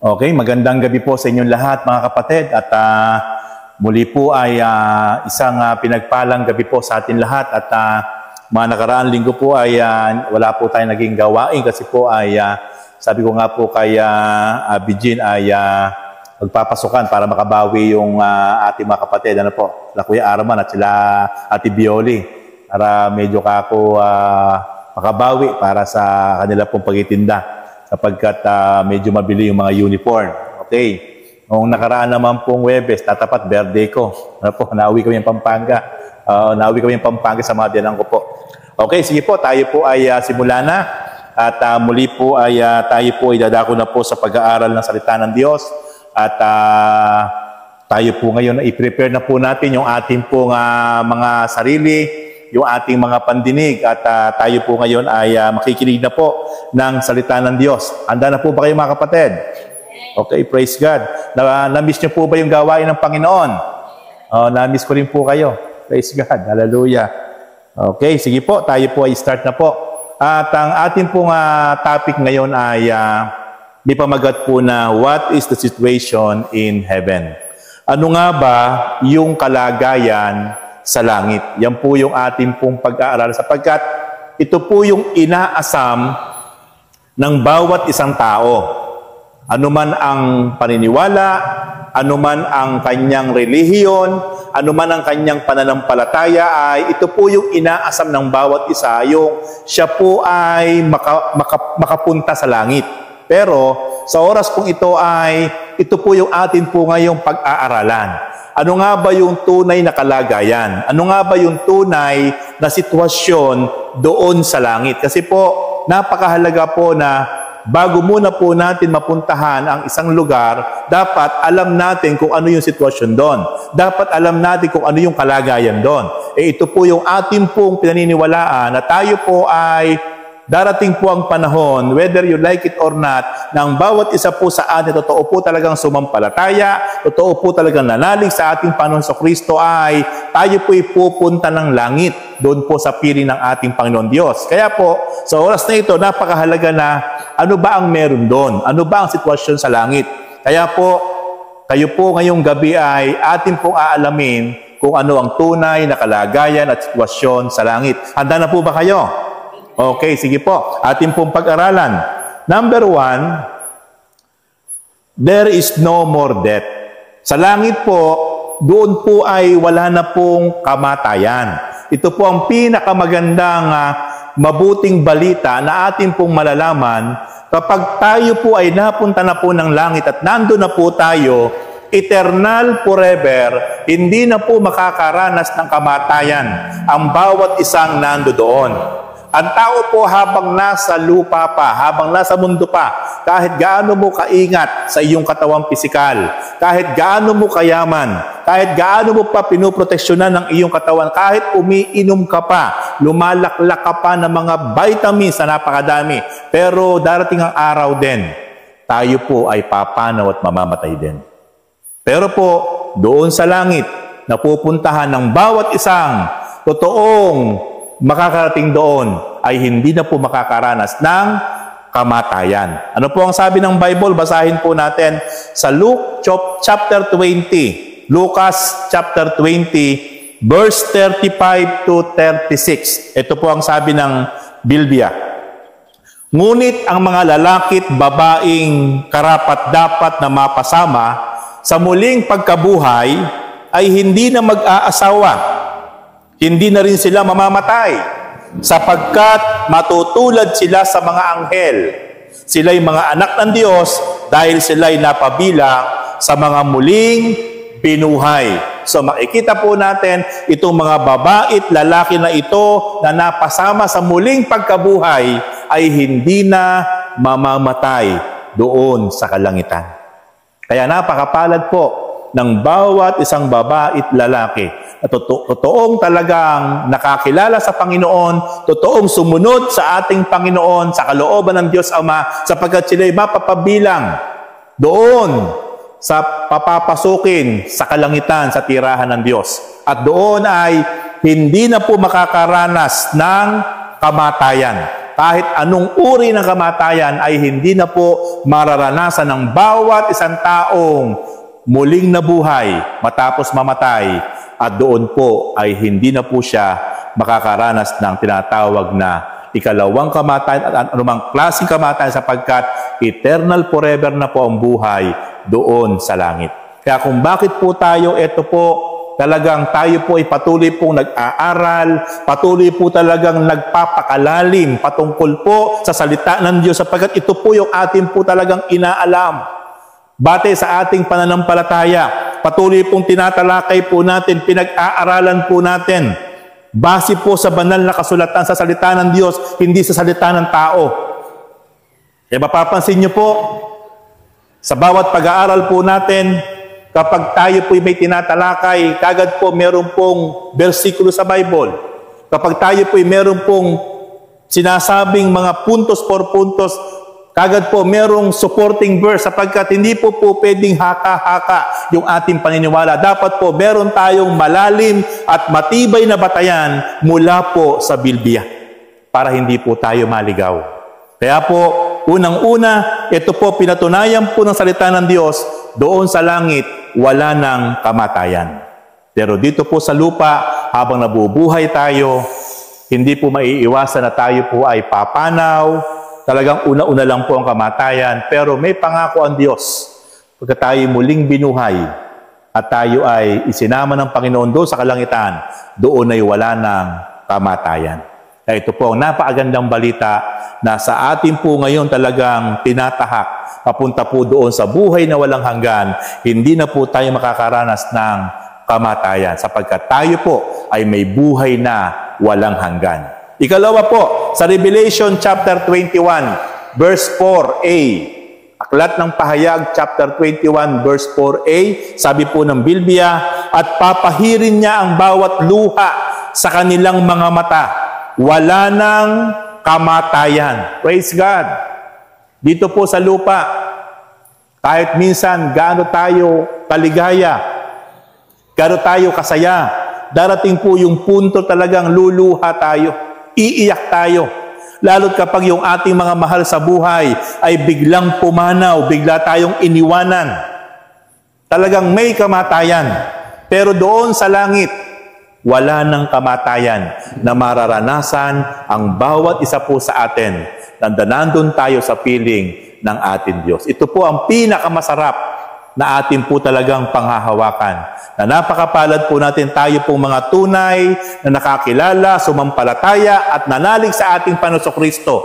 Okay, magandang gabi po sa inyong lahat mga kapatid at muli po ay isang pinagpalang gabi po sa atin lahat at mga nakaraang linggo po ay wala po tayong naging gawain kasi po ay sabi ko nga po kay Bijin ay magpapasukan para makabawi yung ating mga kapatid. Ano po? Sila Kuya Arman at sila Ate Bioli para medyo kako makabawi para sa kanila pong pagtitinda sapagkat medyo mabili yung mga uniform. Okay. Noong nakaraan naman pong Webes, tatapat birthday ko. Ano po? Nauwi kami ng Pampanga. Nauwi kami ng Pampanga sa mga biyanan ko po. Okay, sige po. Tayo po ay simula na. At muli po ay tayo po ay dadako na po sa pag-aaral ng salita ng Diyos. At tayo po ngayon, i-prepare na po natin yung ating pong mga sarili, yung ating mga pandinig at tayo po ngayon ay makikinig na po ng salita ng Diyos. Handa na po ba kayo mga kapatid? Okay, praise God. Na-miss niyo po ba yung gawain ng Panginoon? Na-miss ko rin po kayo. Praise God. Hallelujah. Okay, sige po. Tayo po ay start na po. At ang ating pong topic ngayon ay may pamagat po na what is the situation in heaven? Ano nga ba yung kalagayan sa langit? Yan po yung ating pong pag-aaral sapagkat ito po yung inaasam ng bawat isang tao. Ano man ang paniniwala, ano man ang kanyang relihiyon, ano man ang kanyang pananampalataya, ay ito po yung inaasam ng bawat isa, yung siya po ay makapunta sa langit. Pero sa oras pong ito ay ito po yung atin po ngayong pag-aaralan. Ano nga ba yung tunay na kalagayan? Ano nga ba yung tunay na sitwasyon doon sa langit? Kasi po, napakahalaga po na bago muna po natin mapuntahan ang isang lugar, dapat alam natin kung ano yung sitwasyon doon. Dapat alam natin kung ano yung kalagayan doon. Ito po yung ating pong pinaniniwalaan na tayo po ay darating po ang panahon, whether you like it or not, na ang bawat isa po sa atin, totoo po talagang sumampalataya, totoo po talagang nanalig sa ating Panginoon sa Kristo ay tayo po'y pupunta ng langit doon po sa piling ng ating Panginoon Diyos. Kaya po, sa oras na ito, napakahalaga na ano ba ang meron doon? Ano ba ang sitwasyon sa langit? Kaya po, kayo po ngayong gabi ay atin pong aalamin kung ano ang tunay na kalagayan at sitwasyon sa langit. Handa na po ba kayo? Okay, sige po. Ating pong pag-aralan. Number 1, there is no more death. Sa langit po, doon po ay wala na pong kamatayan. Ito po ang pinakamagandang mabuting balita na ating pong malalaman kapag tayo po ay napunta na po ng langit at nandun na po tayo, eternal forever, hindi na po makakaranas ng kamatayan ang bawat isang nando doon. Ang tao po habang nasa lupa pa, habang nasa mundo pa, kahit gaano mo kaingat sa iyong katawang pisikal, kahit gaano mo kayaman, kahit gaano mo pa pinoproteksyonan ng iyong katawan, kahit umiinom ka pa, lumalaklak ka pa ng mga vitamins na napakadami, pero darating ang araw din, tayo po ay papanaw at mamamatay din. Pero po, doon sa langit, napupuntahan ng bawat isang totoong makakarating doon ay hindi na po makakaranas ng kamatayan. Ano po ang sabi ng Bible? Basahin po natin sa Luke chapter 20. Lucas chapter 20 verse 35 to 36. Ito po ang sabi ng Biblia. Ngunit ang mga lalakit babaeng karapat-dapat na mapasama sa muling pagkabuhay ay hindi na mag-aasawa. Hindi na rin sila mamamatay sapagkat matutulad sila sa mga anghel. Sila'y mga anak ng Diyos dahil sila'y napabilang sa mga muling binuhay. So makikita po natin itong mga babae at lalaki na ito na napasama sa muling pagkabuhay ay hindi na mamamatay doon sa kalangitan. Kaya napakapalad po ng bawat isang babae at lalaki na totoong talagang nakakilala sa Panginoon, totoong sumunod sa ating Panginoon, sa kalooban ng Diyos Ama, sapagkat sila'y mapapabilang doon sa papapasukin sa kalangitan, sa tirahan ng Diyos. At doon ay hindi na po makakaranas ng kamatayan. kahit anong uri ng kamatayan ay hindi na po mararanasan ng bawat isang taong muling nabuhay matapos mamatay, at doon po ay hindi na po siya makakaranas ng tinatawag na ikalawang kamatayan at anumang klaseng kamatayan, sapagkat eternal forever na po ang buhay doon sa langit. Kaya kung bakit po tayo, ito po, talagang tayo po ay patuloy pong nag-aaral, patuloy po talagang nagpapakalalim patungkol po sa salita ng Diyos, sapagkat ito po yung atin po talagang inaalam. Batay sa ating pananampalataya, patuloy pong tinatalakay po natin, pinag-aaralan po natin, base po sa banal na kasulatan, sa salita ng Diyos, hindi sa salita ng tao. Kaya mapapansin niyo po, sa bawat pag-aaral po natin, kapag tayo po'y may tinatalakay, kagad po meron pong bersikulo sa Bible. Kapag tayo po'y meron pong sinasabing mga puntos por puntos, kagad po merong supporting verse, sapagkat hindi po pwedeng haka-haka yung ating paniniwala. Dapat po meron tayong malalim at matibay na batayan mula po sa Biblia para hindi po tayo maligaw. Kaya po, unang-una, ito po pinatunayan po ng salita ng Diyos, doon sa langit, wala ng kamatayan. Pero dito po sa lupa, habang nabubuhay tayo, hindi po maiiwasan na tayo po ay papanaw. Talagang una-una lang po ang kamatayan. Pero may pangako ang Diyos. Pagka tayo muling binuhay at tayo ay isinama ng Panginoon doon sa kalangitan, doon ay wala ng kamatayan. Kaya ito po ang napakagandang balita na sa atin po ngayon talagang tinatahak papunta po doon sa buhay na walang hanggan. Hindi na po tayo makakaranas ng kamatayan, sapagkat tayo po ay may buhay na walang hanggan. Ikalawa po, sa Revelation chapter 21, verse 4a. Aklat ng Pahayag, chapter 21, verse 4a, sabi po ng Biblia, at papahirin niya ang bawat luha sa kanilang mga mata. Wala ng kamatayan. Praise God. Dito po sa lupa, kahit minsan gaano tayo kaligaya, gaano tayo kasaya, darating po yung punto talagang luluha tayo, iiyak tayo. Lalo't kapag yung ating mga mahal sa buhay ay biglang pumanaw, bigla tayong iniwanan. Talagang may kamatayan. Pero doon sa langit, wala ng kamatayan na mararanasan ang bawat isa po sa atin. Nandun tayo sa piling ng ating Diyos. Ito po ang pinakamasarap na atin po talagang panghahawakan. Na napakapalad po natin, tayo pong mga tunay na nakakilala, sumampalataya at nanalig sa ating Panginoong Kristo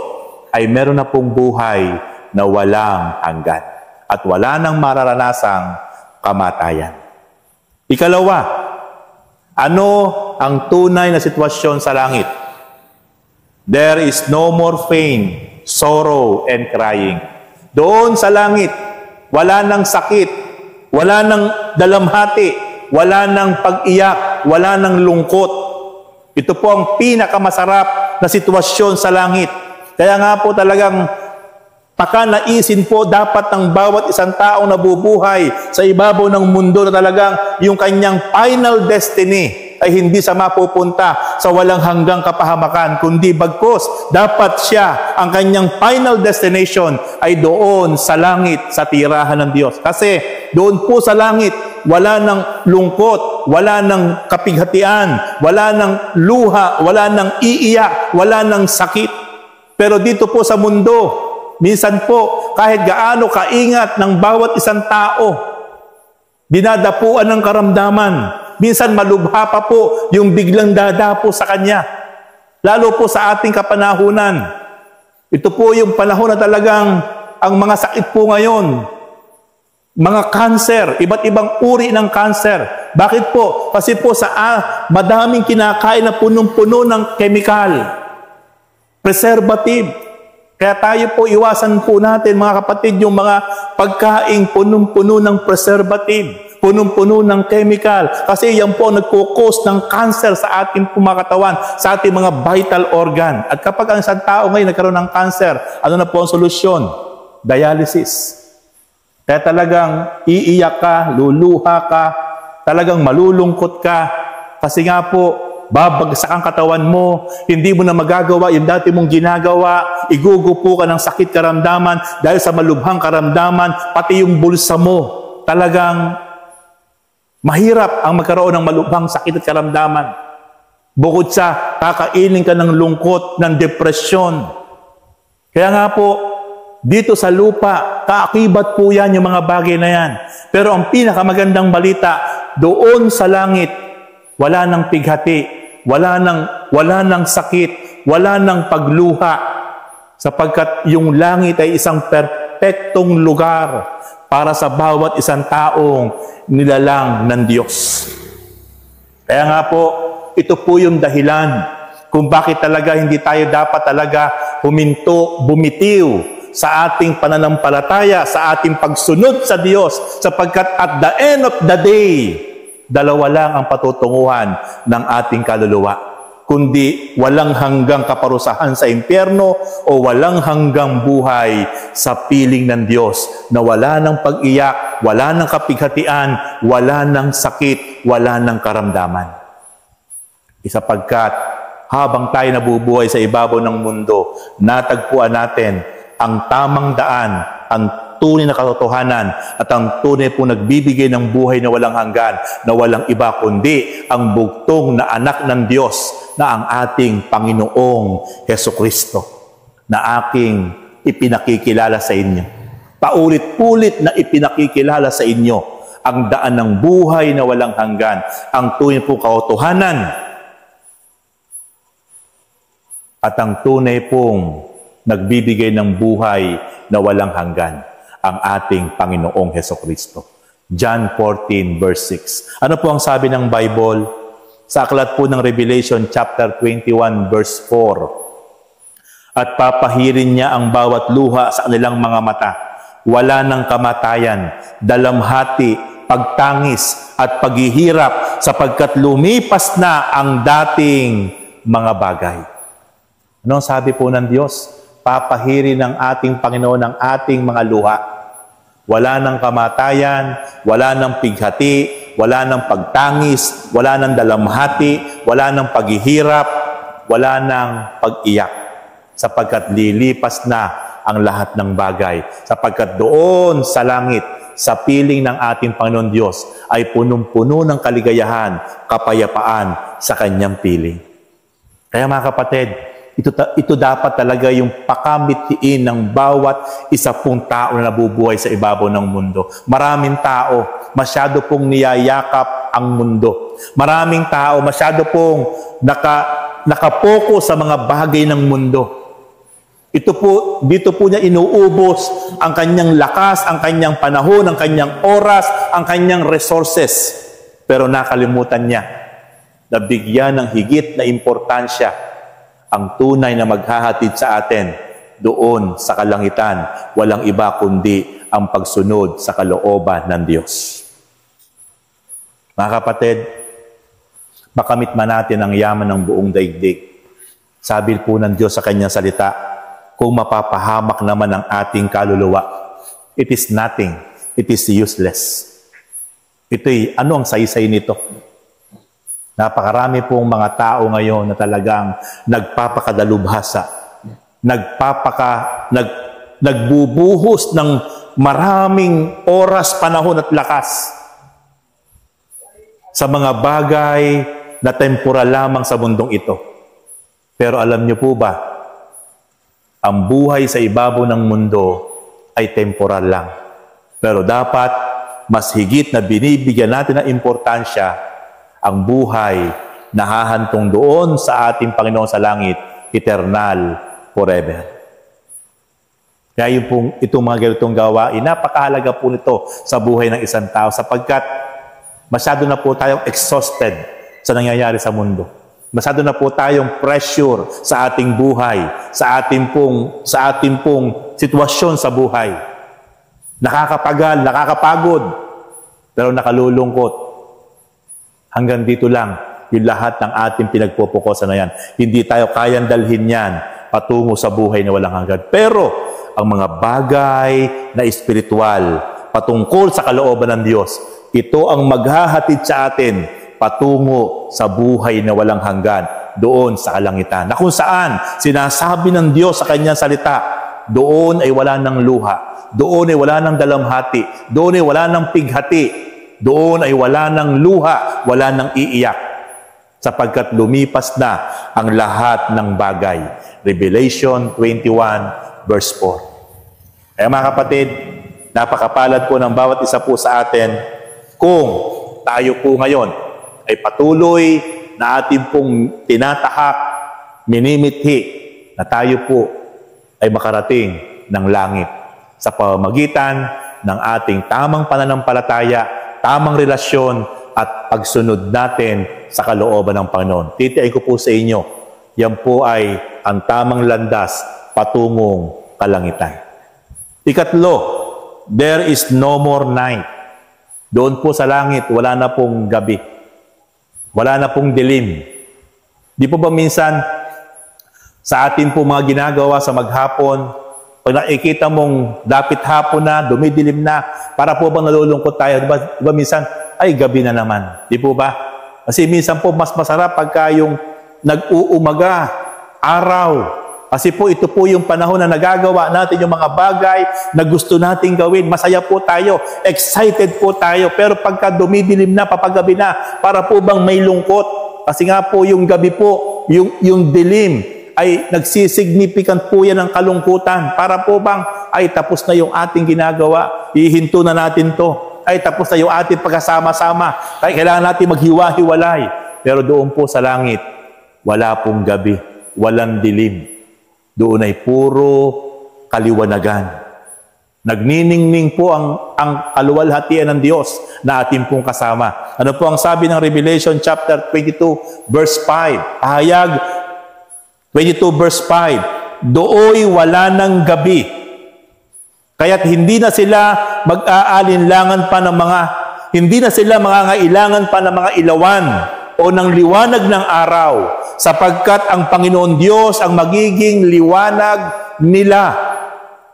ay meron na pong buhay na walang hanggan at wala nang mararanasang kamatayan. Ikalawa, ano ang tunay na sitwasyon sa langit? There is no more pain, sorrow, and crying. Doon sa langit, wala nang sakit, wala nang dalamhati, wala nang pag-iyak, wala nang lungkot. Ito po ang pinakamasarap na sitwasyon sa langit. Kaya nga po talagang pakanaisin po dapat ng bawat isang taong nabubuhay sa ibabaw ng mundo na talagang yung kanyang final destiny ay hindi sa mapupunta sa walang hanggang kapahamakan, kundi bagkus dapat siya, ang kanyang final destination ay doon sa langit, sa tirahan ng Diyos. Kasi doon po sa langit, wala ng lungkot, wala ng kapighatian, wala ng luha, wala ng iiyak, wala ng sakit. Pero dito po sa mundo, minsan po, kahit gaano kaingat ng bawat isang tao, dinadapuan ng karamdaman. Minsan malubha pa po yung biglang dadapo sa kanya. Lalo po sa ating kapanahunan. Ito po yung panahon na talagang ang mga sakit po ngayon. Mga cancer, iba't ibang uri ng cancer. Bakit po? Kasi po sa madaming kinakain na punong-puno ng chemical, preservative. Kaya tayo po, iwasan po natin mga kapatid yung mga pagkain punong-puno ng preservative, punong-puno ng chemical. Kasi yan po nagkukos ng cancer sa ating kumakatawan, sa ating mga vital organ. At kapag ang isang tao ngayon nagkaroon ng cancer, ano na po ang solusyon? Dialysis. Kaya talagang iiyak ka, luluha ka, talagang malulungkot ka. Kasi nga po, babagsak ang katawan mo, hindi mo na magagawa yung dati mong ginagawa, igugupo ka ng sakit karamdaman dahil sa malubhang karamdaman, pati yung bulsa mo, talagang mahirap ang magkaroon ng malubhang sakit at karamdaman. Bukod sa kakainin ka ng lungkot, ng depresyon. Kaya nga po, dito sa lupa, kaakibat po yan yung mga bagay na yan. Pero ang pinakamagandang balita, doon sa langit, wala nang pighati, wala nang sakit, wala nang pagluha, sapagkat yung langit ay isang perpektong lugar para sa bawat isang taong nilalang ng Diyos. Kaya nga po, ito po yung dahilan kung bakit talaga hindi tayo dapat talaga bumitiw sa ating pananampalataya, sa ating pagsunod sa Diyos, sapagkat at the end of the day, dalawa lang ang patutunguhan ng ating kaluluwa, kundi walang hanggang kaparusahan sa impyerno o walang hanggang buhay sa piling ng Diyos na wala ng pag-iyak, wala ng kapighatian, wala ng sakit, wala ng karamdaman. Sapagkat habang tayo nabubuhay sa ibabaw ng mundo, natagpuan natin ang tamang daan, ang tunay na katotohanan, at ang tunay po nagbibigay ng buhay na walang hanggan, na walang iba kundi ang bugtong na anak ng Diyos na ang ating Panginoong Hesukristo, na aking ipinakikilala sa inyo. Paulit-ulit na ipinakikilala sa inyo ang daan ng buhay na walang hanggan, ang tunay po katotohanan, at ang tunay pong nagbibigay ng buhay na walang hanggan, ang ating Panginoong Hesukristo. John 14 verse 6. Ano po ang sabi ng Bible? Sa aklat po ng Revelation chapter 21 verse 4. At papahirin niya ang bawat luha sa kanilang mga mata. Wala ng kamatayan, dalamhati, pagtangis at paghihirap, sapagkat lumipas na ang dating mga bagay. Ano ang sabi po ng Diyos? Papahirin ng ating Panginoon ang ating mga luha. Wala ng kamatayan, wala ng pighati, wala ng pagtangis, wala ng dalamhati, wala ng paghihirap, wala ng pag-iyak. Sapagkat lilipas na ang lahat ng bagay. Sapagkat doon sa langit, sa piling ng ating Panginoon Diyos, ay punong-puno ng kaligayahan, kapayapaan sa kanyang piling. Kaya mga kapatid, ito dapat talaga yung pakamitiin ng bawat isa pong tao na nabubuhay sa ibabaw ng mundo. Maraming tao, masyado pong niyayakap ang mundo. Maraming tao, masyado pong nakapokus sa mga bagay ng mundo. Dito po niya inuubos ang kanyang lakas, ang kanyang panahon, ang kanyang oras, ang kanyang resources. Pero nakalimutan niya na bigyan ng higit na importansya ang tunay na maghahatid sa atin doon sa kalangitan, walang iba kundi ang pagsunod sa kalooban ng Diyos. Mga kapatid, makamit man natin ang yaman ng buong daigdig. Sabi po ng Diyos sa kanyang salita, kung mapapahamak naman ang ating kaluluwa, it is nothing, it is useless. Ito'y, ano ang saysay nito? Napakarami pong mga tao ngayon na talagang nagpapakadalubhasa, nagbubuhos ng maraming oras, panahon at lakas sa mga bagay na temporal lamang sa mundong ito. Pero alam niyo po ba, ang buhay sa ibabaw ng mundo ay temporal lang. Pero dapat mas higit na binibigyan natin ng importansya ang buhay na hahantong doon sa ating Panginoon sa langit, eternal, forever. Kaya itong mga ganitong gawain, napakahalaga po nito sa buhay ng isang tao sapagkat masyado na po tayong exhausted sa nangyayari sa mundo. Masyado na po tayong pressure sa ating buhay, sa ating pong sitwasyon sa buhay. Nakakapagal, nakakapagod, pero nakalulungkot. Hanggang dito lang yung lahat ng ating pinagpupukosan na yan. Hindi tayo kayang dalhin yan patungo sa buhay na walang hanggan. Pero ang mga bagay na espiritual, patungkol sa kalooban ng Diyos, ito ang maghahatid sa atin patungo sa buhay na walang hanggan doon sa kalangitan. Na kung saan sinasabi ng Diyos sa kanyang salita, doon ay wala ng luha, doon ay wala ng dalamhati, doon ay wala ng pighati, doon ay wala ng luha, wala ng iiyak, sapagkat lumipas na ang lahat ng bagay. Revelation 21 verse 4. Kaya mga kapatid, napakapalad po ng bawat isa po sa atin kung tayo po ngayon ay patuloy na ating pong tinatahak, minimithi na tayo po ay makarating ng langit sa pamamagitan ng ating tamang pananampalataya, tamang relasyon at pagsunod natin sa kalooban ng Panginoon. Titiyain ko po sa inyo, yan po ay ang tamang landas patungong kalangitan. Ikatlo, there is no more night. Doon po sa langit, wala na pong gabi. Wala na pong dilim. Di po ba minsan, sa atin po mga ginagawa sa maghapon, pag nakikita mong dapit hapon na, dumidilim na, para po bang nalulungkot tayo? Di ba minsan, ay gabi na naman. Di po ba? Kasi minsan po mas masarap pagka yung nag-uumaga, araw. Kasi po ito po yung panahon na nagagawa natin yung mga bagay na gusto nating gawin. Masaya po tayo, excited po tayo. Pero pagka dumidilim na, papagabi na, para po bang may lungkot? Kasi nga po yung gabi po, yung dilim, ay nagsisignificant po yan ng kalungkutan. Para po bang, ay tapos na yung ating ginagawa, ihinto na natin to. Ay tapos na yung ating pagkasama-sama. Kaya kailangan natin maghiwa-hiwalay. Pero doon po sa langit, wala pong gabi, walang dilim. Doon ay puro kaliwanagan. Nagniningning po ang kaluwalhatian ng Diyos na ating pong kasama. Ano po ang sabi ng Revelation chapter 22 verse 5? Pahayag 22 verse 5. Dooy wala ng gabi. Kaya't hindi na sila mag-aalinlangan pa ng hindi na sila mangangailangan pa ng mga ilawan o ng liwanag ng araw, sapagkat ang Panginoon Diyos ang magiging liwanag nila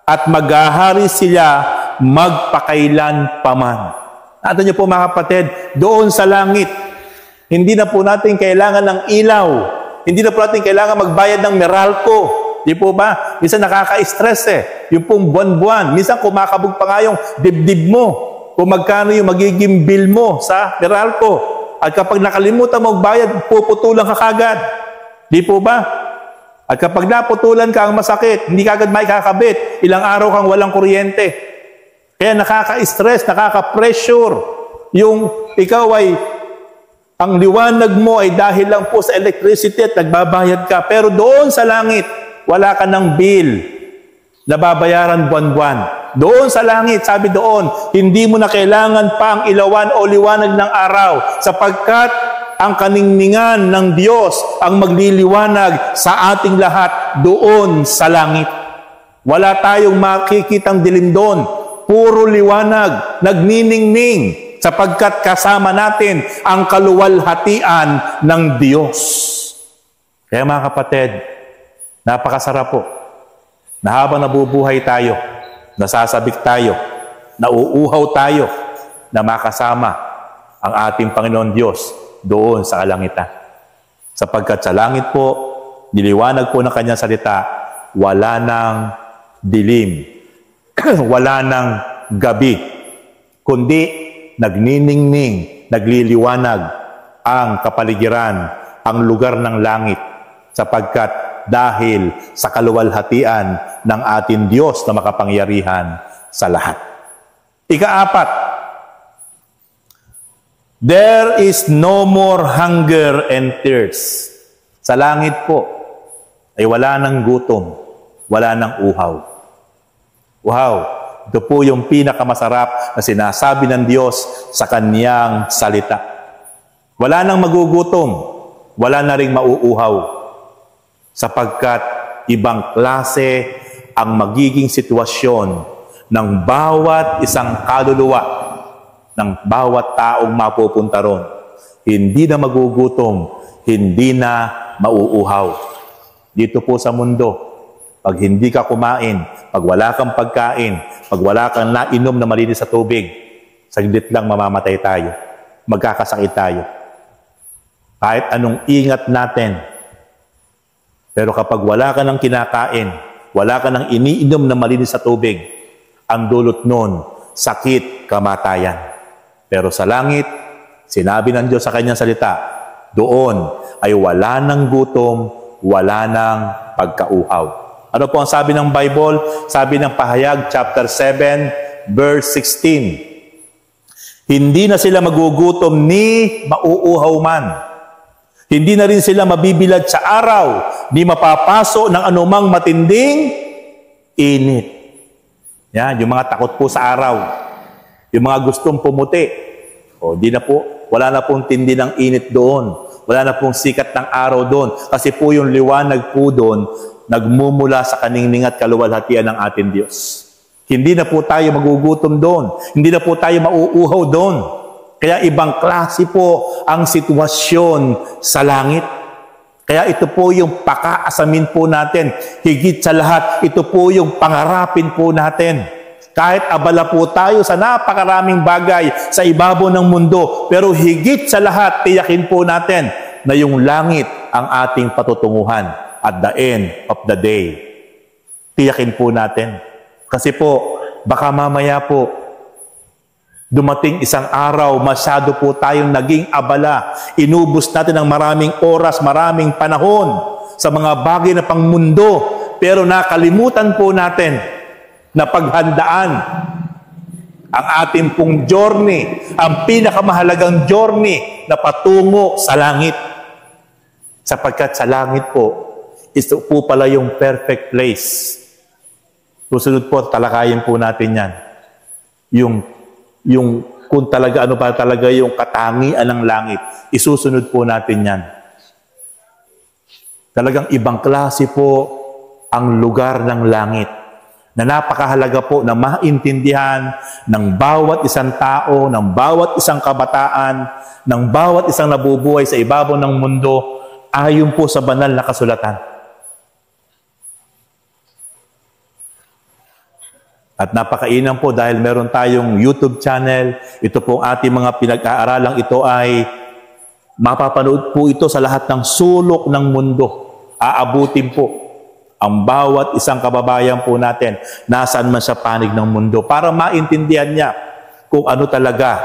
at maghahari sila magpakailan paman. Natin niyo po mga kapatid, doon sa langit, hindi na po natin kailangan ng ilaw. Hindi na po natin kailangan magbayad ng Meralco. Di po ba? Minsan nakaka-stress yung pong buwan-buwan. Minsan kumakabog pa nga yung dibdib mo kung magkano yung magiging bill mo sa Meralco. At kapag nakalimutan mo magbayad, puputulan ka kagad. Di po ba? At kapag naputulan ka ang masakit, hindi kagad may kakabit. Ilang araw kang walang kuryente. Kaya nakaka-stress, nakaka-pressure. Yung ikaw ay, ang liwanag mo ay dahil lang po sa electricity at nagbabayad ka. Pero doon sa langit, wala ka ng bill na babayaran buwan-buwan. Doon sa langit, sabi doon, hindi mo na kailangan pa ang ilawan o liwanag ng araw, sapagkat ang kaningningan ng Diyos ang magliliwanag sa ating lahat doon sa langit. Wala tayong makikitang dilim doon. Puro liwanag, nagniningning, sapagkat kasama natin ang kaluwalhatian ng Diyos. Kaya mga kapatid, napakasarap po na habang nabubuhay tayo, nasasabik tayo, nauuhaw tayo, na makasama ang ating Panginoon Diyos doon sa kalangitan. Sapagkat sa langit po, niliwanag po ng kanyang salita, wala ng dilim, wala ng gabi, kundi nagniningning, nagliliwanag ang kapaligiran, ang lugar ng langit, sapagkat dahil sa kaluwalhatian ng ating Diyos na makapangyarihan sa lahat. Ika-4, there is no more hunger and thirst. Sa langit po ay wala ng gutom, wala ng uhaw. Wow! Ito po yung pinakamasarap na sinasabi ng Diyos sa Kanyang salita. Wala nang magugutom, wala na ring mauuhaw. Sapagkat ibang klase ang magiging sitwasyon ng bawat isang kaluluwa, ng bawat taong mapupunta ron. Hindi na magugutom, hindi na mauuhaw. Dito po sa mundo, pag hindi ka kumain, pag wala kang pagkain, pag wala kang nainom na malinis sa tubig, saglit lang mamamatay tayo. Magkakasakit tayo. Kahit anong ingat natin. Pero kapag wala ka ng kinakain, wala ka ng iniinom na malinis sa tubig, ang dulot nun, sakit, kamatayan. Pero sa langit, sinabi ng Diyos sa kanyang salita, doon ay wala ng gutom, wala ng pagkauhaw. Ano po ang sabi ng Bible? Sabi ng Pahayag, chapter 7, verse 16. Hindi na sila magugutom ni mauuhaw man. Hindi na rin sila mabibilad sa araw, ni mapapaso ng anumang matinding init. Yan, yung mga takot po sa araw. Yung mga gustong pumuti. O, di na po, wala na pong tindi ng init doon. Wala na pong sikat ng araw doon. Kasi po yung liwanag po doon, nagmumula sa kaningning at kaluwalhatian ng ating Diyos. Hindi na po tayo magugutom doon. Hindi na po tayo mauuhaw doon. Kaya ibang klase po ang sitwasyon sa langit. Kaya ito po yung pakaasamin po natin. Higit sa lahat, ito po yung pangarapin po natin. Kahit abala po tayo sa napakaraming bagay sa ibabaw ng mundo, pero higit sa lahat, tiyakin po natin na yung langit ang ating patutunguhan at the end of the day. Tiyakin po natin. Kasi po, baka mamaya po, dumating isang araw, masyado po tayong naging abala. Inubos natin ng maraming oras, maraming panahon sa mga bagay na pangmundo. Pero nakalimutan po natin na paghandaan ang ating pong journey, ang pinakamahalagang journey na patungo sa langit. Sapagkat sa langit po, ito po pala yung perfect place. Susunod po, talakayin po natin yan. Yung kung talaga ano pa talaga yung katangian ng langit, isusunod po natin yan. Talagang ibang klase po ang lugar ng langit na napakahalaga po na maintindihan ng bawat isang tao, ng bawat isang kabataan, ng bawat isang nabubuhay sa ibabaw ng mundo ayon po sa banal na kasulatan. At napakainam po dahil meron tayong YouTube channel. Ito po ating mga pinag-aaralang ito ay mapapanood po ito sa lahat ng sulok ng mundo. Aabutin po ang bawat isang kababayan po natin nasaan man sa panig ng mundo para maintindihan niya kung ano talaga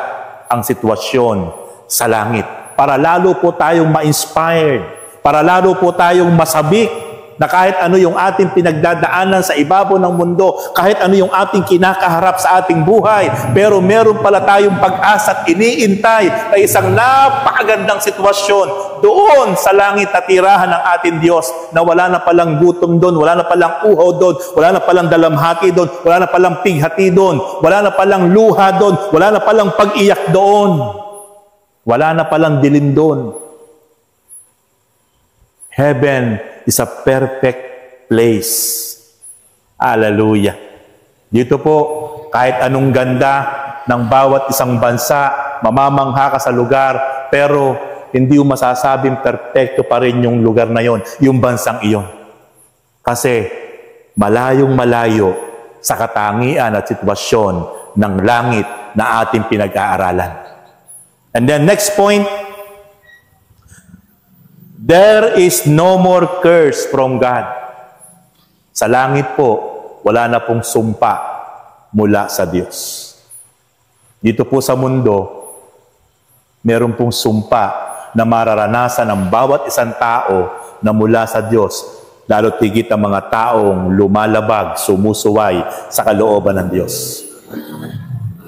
ang sitwasyon sa langit. Para lalo po tayong ma-inspired. Para lalo po tayong masabik na kahit ano yung ating pinagdadaanan sa ibabaw ng mundo, kahit ano yung ating kinakaharap sa ating buhay, pero meron pala tayong pag-asa at iniintay na isang napakagandang sitwasyon doon sa langit na tirahan ng ating Diyos na wala na palang gutom doon, wala na palang uhaw doon, wala na palang dalamhati doon, wala na palang pighati doon, wala na palang luha doon, wala na palang pag-iyak doon, wala na palang dilim doon. Heaven is a perfect place. Hallelujah. Dito po, kahit anong ganda ng bawat isang bansa, mamamangha ka sa lugar, pero hindi mo masasabing perfecto pa rin yung lugar na yon, yung bansang iyon. Kasi malayong malayo sa katangian at sitwasyon ng langit na ating pinag-aaralan. And then next point, there is no more curse from God. Sa langit po, wala na pong sumpa mula sa Diyos. Dito po sa mundo, meron pong sumpa na mararanasan ng bawat isang tao na mula sa Diyos, lalo tigit ang mga taong lumalabag, sumusuway sa kalooban ng Diyos.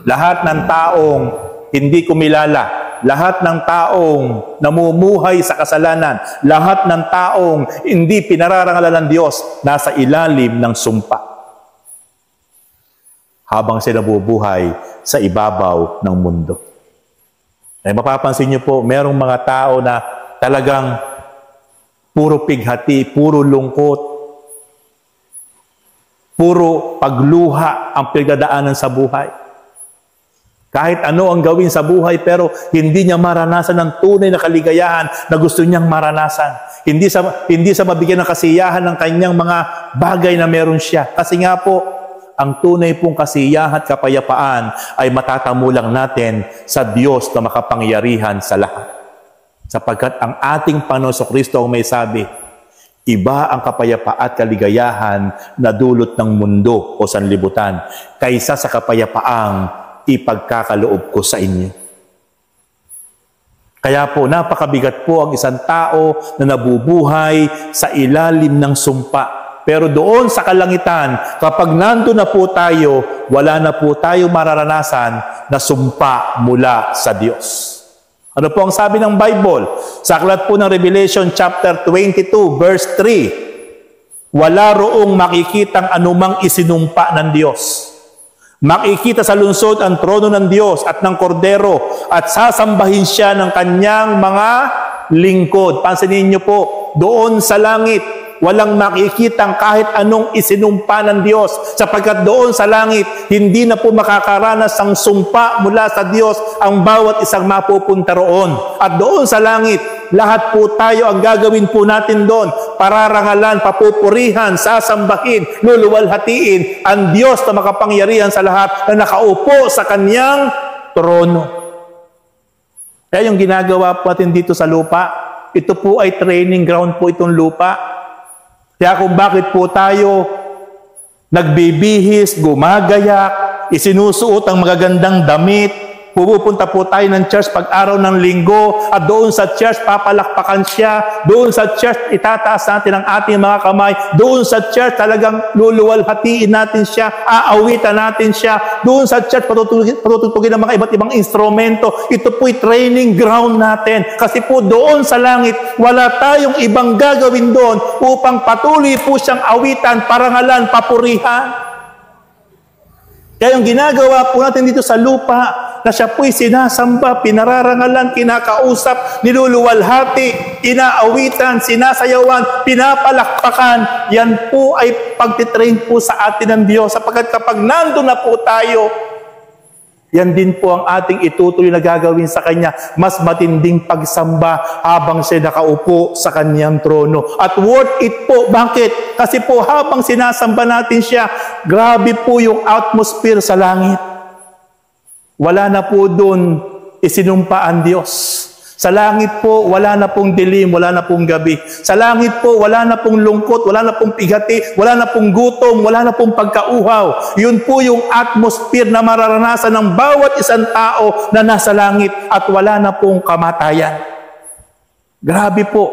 Lahat ng taong hindi kumilala, lahat ng taong namumuhay sa kasalanan, lahat ng taong hindi pinararangalan ng Diyos, nasa ilalim ng sumpa. Habang sila nabubuhay sa ibabaw ng mundo. Eh, mapapansin niyo po, merong mga tao na talagang puro pighati, puro lungkot, puro pagluha ang pinagdadaanan sa buhay. Kahit ano ang gawin sa buhay, pero hindi niya maranasan ng tunay na kaligayahan na gusto niyang maranasan. Hindi sa mabigyan ng kasiyahan ng kanyang mga bagay na meron siya. Kasi nga po, ang tunay pong kasiyahan at kapayapaan ay matatamo lang natin sa Diyos na makapangyarihan sa lahat. Sapagkat ang ating Panginoon Kristo ang may sabi, iba ang kapayapaan at kaligayahan na dulot ng mundo o sanlibutan kaysa sa kapayapaang ipagkakaloob ko sa inyo. Kaya po, napakabigat po ang isang tao na nabubuhay sa ilalim ng sumpa. Pero doon sa kalangitan, kapag nandun na po tayo, wala na po tayo mararanasan na sumpa mula sa Diyos. Ano po ang sabi ng Bible? Sa aklat po ng Revelation chapter 22, verse 3, wala roong makikitang anumang isinumpa ng Diyos. Makikita sa lungsod ang trono ng Diyos at ng Kordero at sasambahin siya ng kanyang mga lingkod. Pansinin niyo po, doon sa langit, walang makikitang kahit anong isinumpa ng Diyos. Sapagkat doon sa langit, hindi na po makakaranas ng sumpa mula sa Diyos ang bawat isang mapupunta roon. At doon sa langit, lahat po tayo ang gagawin po natin doon. Pararangalan, papupurihan, sasambahin, luluwalhatiin ang Diyos na makapangyarihan sa lahat na nakaupo sa kanyang trono. Kaya yung ginagawa po natin dito sa lupa, ito po ay training ground po itong lupa. Kaya kung bakit po tayo nagbibihis, gumagayak, isinusuot ang magagandang damit, pupunta po tayo ng church pag araw ng linggo, at doon sa church papalakpakan siya, doon sa church itataas natin ang ating mga kamay, doon sa church talagang luluwalhatiin natin siya, aawitan natin siya, doon sa church patutugin ng mga iba't ibang instrumento. Ito po'y training ground natin. Kasi po doon sa langit, wala tayong ibang gagawin doon upang patuloy po siyang awitan, parangalan, papurihan. Kaya yung ginagawa po natin dito sa lupa, na siya po'y sinasamba, pinararangalan, kinakausap, niluluwalhati, inaawitan, sinasayawan, pinapalakpakan, yan po ay pagtitrain po sa atin ng Diyos. Sapagkat kapag nandun na po tayo, yan din po ang ating itutuloy na gagawin sa Kanya. Mas matinding pagsamba habang siya nakaupo sa Kanyang trono. At worth it po. Bakit? Kasi po habang sinasamba natin siya, grabe po yung atmosphere sa langit. Wala na po doon isinumpa ang Diyos. Sa langit po, wala na pong dilim, wala na pong gabi. Sa langit po, wala na pong lungkot, wala na pong pigati, wala na pong gutom, wala na pong pagkauhaw. Yun po yung atmosphere na mararanasan ng bawat isang tao na nasa langit at wala na pong kamatayan. Grabe po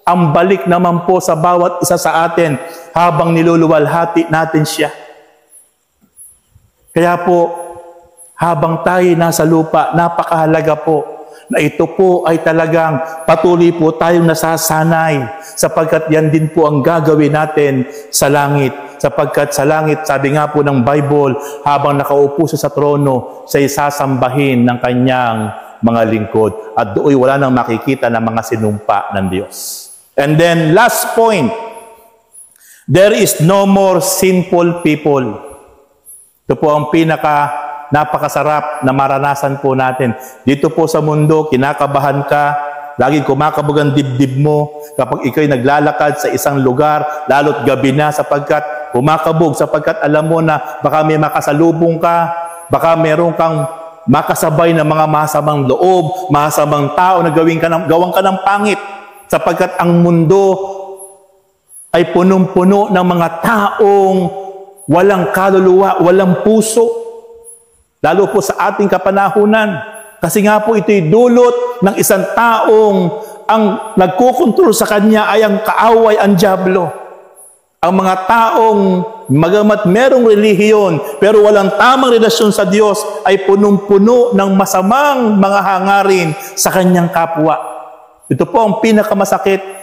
ang balik naman po sa bawat isa sa atin habang niluluwalhati natin siya. Kaya po, habang tayo nasa lupa, napakahalaga po na ito po ay talagang patuloy po tayong nasasanay sapagkat yan din po ang gagawin natin sa langit. Sapagkat sa langit, sabi nga po ng Bible, habang nakaupo siya sa trono, siya'y sasambahin ng kanyang mga lingkod. At doon wala nang makikita ng mga sinumpa ng Diyos. And then, last point, there is no more sinful people. Ito po ang napakasarap na maranasan po natin. Dito po sa mundo, kinakabahan ka, laging kumakabog ang dibdib mo kapag ikaw'y naglalakad sa isang lugar, lalo't gabi na sapagkat kumakabog, sapagkat alam mo na baka may makasalubong ka, baka meron kang makasabay ng mga masamang loob, masamang tao na gawang ka ng pangit, sapagkat ang mundo ay punong-puno ng mga taong walang kaluluwa, walang puso. Lalo po sa ating kapanahunan. Kasi nga po ito'y dulot ng isang taong ang nagkukontrol sa kanya ay ang kaaway, ang dyablo. Ang mga taong magamat merong relihiyon pero walang tamang relasyon sa Diyos ay punong-puno ng masamang mga hangarin sa kanyang kapwa. Ito po ang pinakamasakit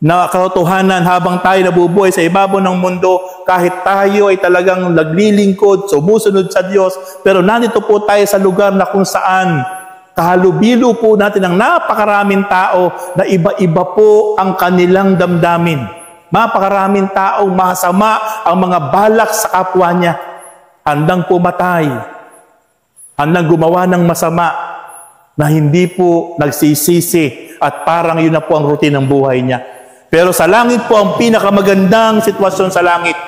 na katotohanan habang tayo nabubuhay sa ibabaw ng mundo, kahit tayo ay talagang naglilingkod, sumusunod sa Diyos, pero nandito po tayo sa lugar na kung saan kahalubilo po natin ang napakaraming tao na iba-iba po ang kanilang damdamin. Mapakaraming taong masama ang mga balak sa kapwa niya. Handang pumatay, handang gumawa ng masama na hindi po nagsisisi at parang yun na po ang routine ng buhay niya. Pero sa langit po ang pinakamagandang sitwasyon sa langit.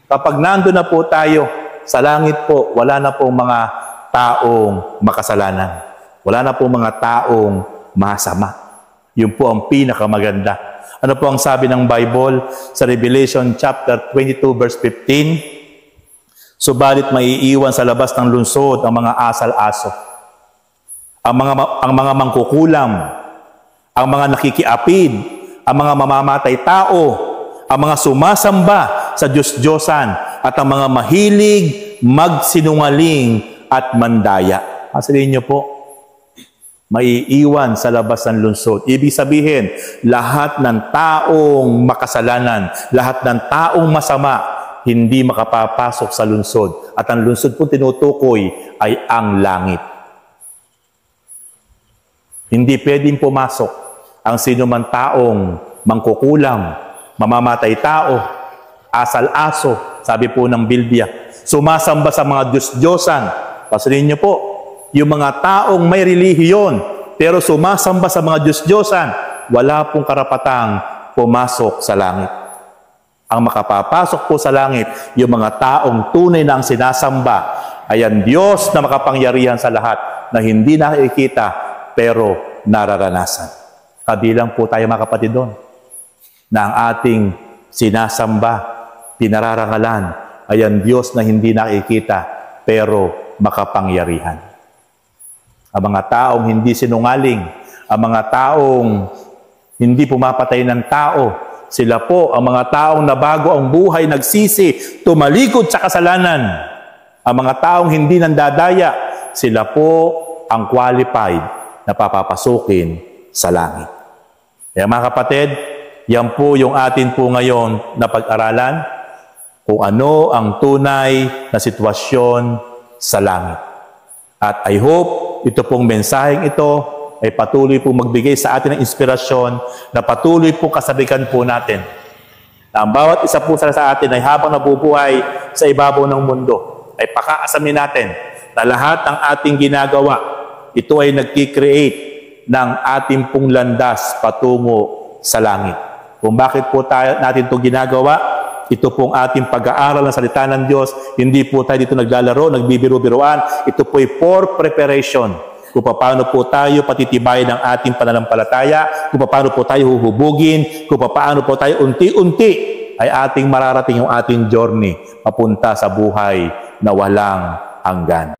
Kapag nandun na po tayo, sa langit po, wala na po mga taong makasalanan. Wala na po mga taong masama. Yun po ang pinakamaganda. Ano po ang sabi ng Bible sa Revelation chapter 22 verse 15? Subalit maiiwan sa labas ng lungsod ang mga asal-aso, ang mga mangkukulam, ang mga nakikiapid, ang mga mamamatay tao, ang mga sumasamba sa Diyos-Diyosan, at ang mga mahilig magsinungaling at mandaya. Sabihin niyo po, maiiwan sa labas ng lungsod. Ibig sabihin, lahat ng taong makasalanan, lahat ng taong masama, hindi makapapasok sa lungsod. At ang lungsod po tinutukoy ay ang langit. Hindi pwedeng pumasok ang sino man taong mangkukulam, mamamatay tao, asal-aso, sabi po ng Biblia, sumasamba sa mga Diyos-Diyosan. Pasanin niyo po, yung mga taong may relihiyon, pero sumasamba sa mga Diyos-Diyosan, wala pong karapatang pumasok sa langit. Ang makapapasok po sa langit, yung mga taong tunay na ang sinasamba, ay ang Diyos na makapangyarihan sa lahat, na hindi nakikita, pero nararanasan. Kabilang po tayo mga kapatid doon, na ang ating sinasamba, pinararangalan, ay ang Diyos na hindi nakikita, pero makapangyarihan. Ang mga taong hindi sinungaling, ang mga taong hindi pumapatay ng tao, sila po ang mga taong nabago ang buhay, nagsisi, tumalikod sa kasalanan. Ang mga taong hindi nandadaya, sila po ang qualified na papapasukin sa langit. Kaya mga kapatid, yan po yung atin po ngayon na pag-aralan, kung ano ang tunay na sitwasyon sa langit. At I hope ito pong mensaheng ito ay patuloy pong magbigay sa atin ng inspirasyon, na patuloy pong kasabikan po natin na ang bawat isa po sa atin ay habang nabubuhay sa ibabaw ng mundo, ay pakaasamin natin na lahat ng ating ginagawa, ito ay nagki-create ng ating pong landas patungo sa langit. Kung bakit po natin ito ginagawa, ito pong ating pag-aaral ng salita ng Diyos, hindi po tayo dito naglalaro, nagbibiru-biruan. Ito po ay for preparation. Kung paano po tayo patitibayin ng ating pananampalataya, kung paano po tayo huhubugin, kung paano po tayo unti-unti ay ating mararating yung ating journey papunta sa buhay na walang hanggan.